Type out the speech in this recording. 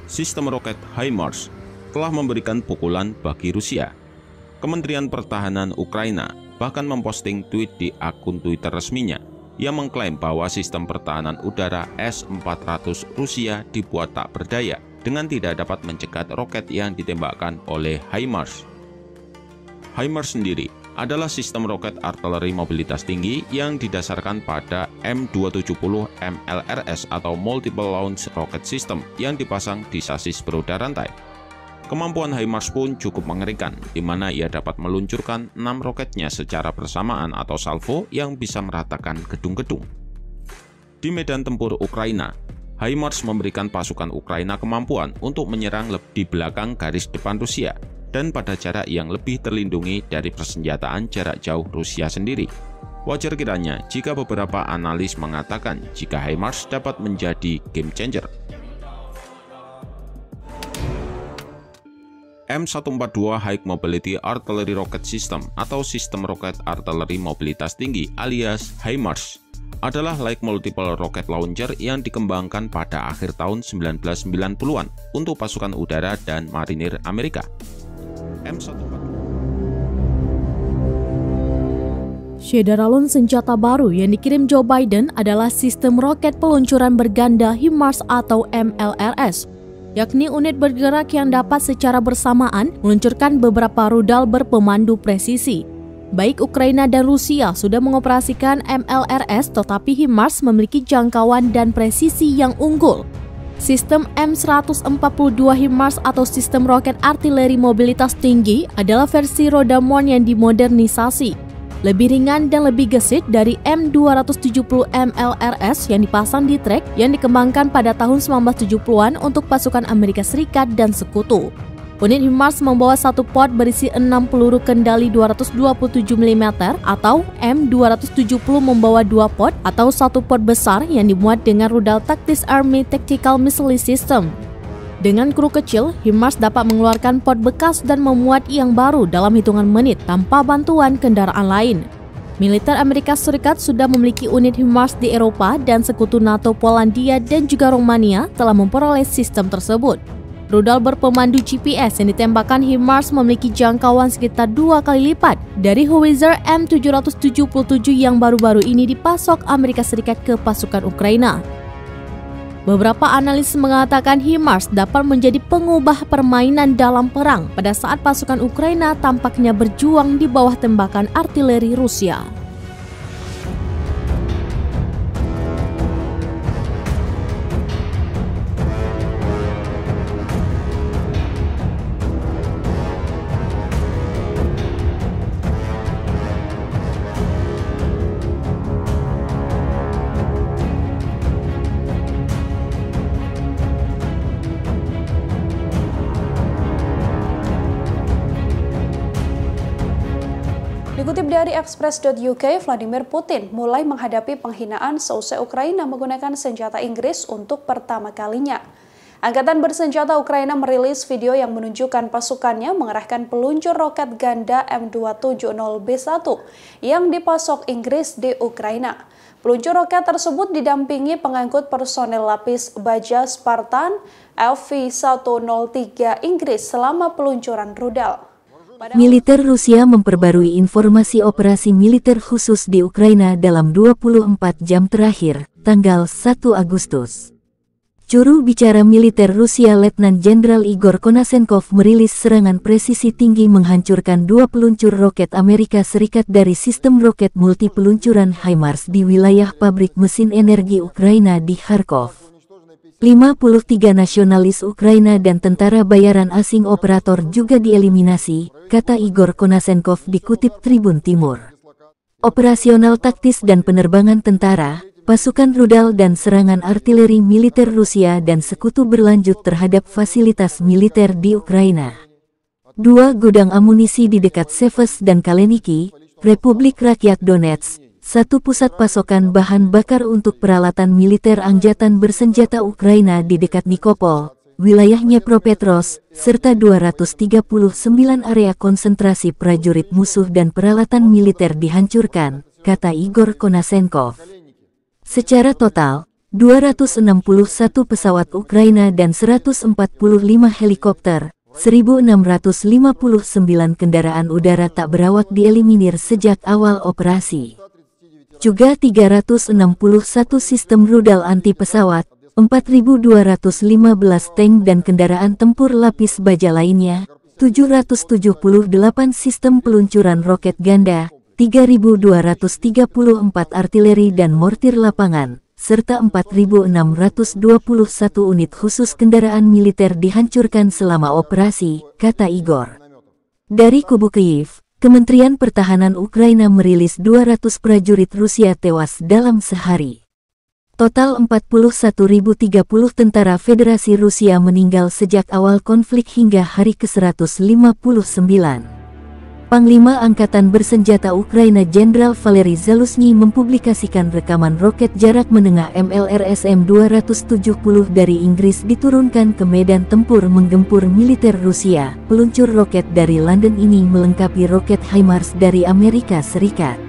sistem roket HIMARS telah memberikan pukulan bagi Rusia. Kementerian Pertahanan Ukraina bahkan memposting tweet di akun Twitter resminya yang mengklaim bahwa sistem pertahanan udara S-400 Rusia dibuat tak berdaya dengan tidak dapat mencegat roket yang ditembakkan oleh HIMARS. HIMARS sendiri adalah sistem roket artileri mobilitas tinggi yang didasarkan pada M270 MLRS atau Multiple Launch Rocket System yang dipasang di sasis beroda rantai. Kemampuan HIMARS pun cukup mengerikan, di mana ia dapat meluncurkan 6 roketnya secara bersamaan atau salvo yang bisa meratakan gedung-gedung. Di medan tempur Ukraina, HIMARS memberikan pasukan Ukraina kemampuan untuk menyerang di belakang garis depan Rusia dan pada jarak yang lebih terlindungi dari persenjataan jarak jauh Rusia sendiri. Wajar kiranya jika beberapa analis mengatakan jika HIMARS dapat menjadi game changer. M142 High Mobility Artillery Rocket System atau sistem roket artileri mobilitas tinggi alias HIMARS adalah light multiple rocket launcher yang dikembangkan pada akhir tahun 1990-an untuk pasukan udara dan marinir Amerika. Syederalun senjata baru yang dikirim Joe Biden adalah sistem roket peluncuran berganda HIMARS atau MLRS, yakni unit bergerak yang dapat secara bersamaan meluncurkan beberapa rudal berpemandu presisi. Baik Ukraina dan Rusia sudah mengoperasikan MLRS, tetapi HIMARS memiliki jangkauan dan presisi yang unggul. Sistem M142 HIMARS atau sistem roket artileri mobilitas tinggi adalah versi roda MON yang dimodernisasi. Lebih ringan dan lebih gesit dari M270 MLRS yang dipasang di trek yang dikembangkan pada tahun 1970-an untuk pasukan Amerika Serikat dan sekutu. Unit HIMARS membawa satu pot berisi 6 peluru kendali 227 mm atau M270 membawa 2 pot atau satu pot besar yang dimuat dengan rudal taktis Army Tactical Missile System. Dengan kru kecil, HIMARS dapat mengeluarkan pot bekas dan memuat yang baru dalam hitungan menit tanpa bantuan kendaraan lain. Militer Amerika Serikat sudah memiliki unit HIMARS di Eropa dan sekutu NATO Polandia dan juga Romania telah memperoleh sistem tersebut. Rudal berpemandu GPS yang ditembakkan HIMARS memiliki jangkauan sekitar 2 kali lipat dari Howitzer M777 yang baru-baru ini dipasok Amerika Serikat ke pasukan Ukraina. Beberapa analis mengatakan HIMARS dapat menjadi pengubah permainan dalam perang pada saat pasukan Ukraina tampaknya berjuang di bawah tembakan artileri Rusia. Dikutip dari Express.uk, Vladimir Putin mulai menghadapi penghinaan seusai Ukraina menggunakan senjata Inggris untuk pertama kalinya. Angkatan bersenjata Ukraina merilis video yang menunjukkan pasukannya mengerahkan peluncur roket ganda M270B1 yang dipasok Inggris di Ukraina. Peluncur roket tersebut didampingi pengangkut personel lapis baja Spartan FV103 Inggris selama peluncuran rudal. Militer Rusia memperbarui informasi operasi militer khusus di Ukraina dalam 24 jam terakhir, tanggal 1 Agustus. Juru bicara militer Rusia Letnan Jenderal Igor Konasenkov merilis serangan presisi tinggi menghancurkan 2 peluncur roket Amerika Serikat dari sistem roket multi peluncuran HIMARS di wilayah pabrik mesin energi Ukraina di Kharkov. 53 nasionalis Ukraina dan tentara bayaran asing operator juga dieliminasi, kata Igor Konasenkov dikutip Tribun Timur. Operasional taktis dan penerbangan tentara, pasukan rudal dan serangan artileri militer Rusia dan sekutu berlanjut terhadap fasilitas militer di Ukraina. 2 gudang amunisi di dekat Seversk dan Kaleniki, Republik Rakyat Donetsk, 1 pusat pasokan bahan bakar untuk peralatan militer angkatan bersenjata Ukraina di dekat Nikopol, wilayah Dnipropetrovsk, serta 239 area konsentrasi prajurit musuh dan peralatan militer dihancurkan, kata Igor Konasenkov. Secara total, 261 pesawat Ukraina dan 145 helikopter, 1.659 kendaraan udara tak berawak dieliminir sejak awal operasi. Juga 361 sistem rudal anti pesawat, 4.215 tank dan kendaraan tempur lapis baja lainnya, 778 sistem peluncuran roket ganda, 3.234 artileri dan mortir lapangan, serta 4.621 unit khusus kendaraan militer dihancurkan selama operasi, kata Igor. Dari kubu Kyiv, Kementerian Pertahanan Ukraina merilis 200 prajurit Rusia tewas dalam sehari. Total 41.030 tentara Federasi Rusia meninggal sejak awal konflik hingga hari ke-159. Panglima Angkatan Bersenjata Ukraina Jenderal Valery Zaluzhny mempublikasikan rekaman roket jarak menengah MLRS M270 dari Inggris diturunkan ke medan tempur menggempur militer Rusia. Peluncur roket dari London ini melengkapi roket HIMARS dari Amerika Serikat.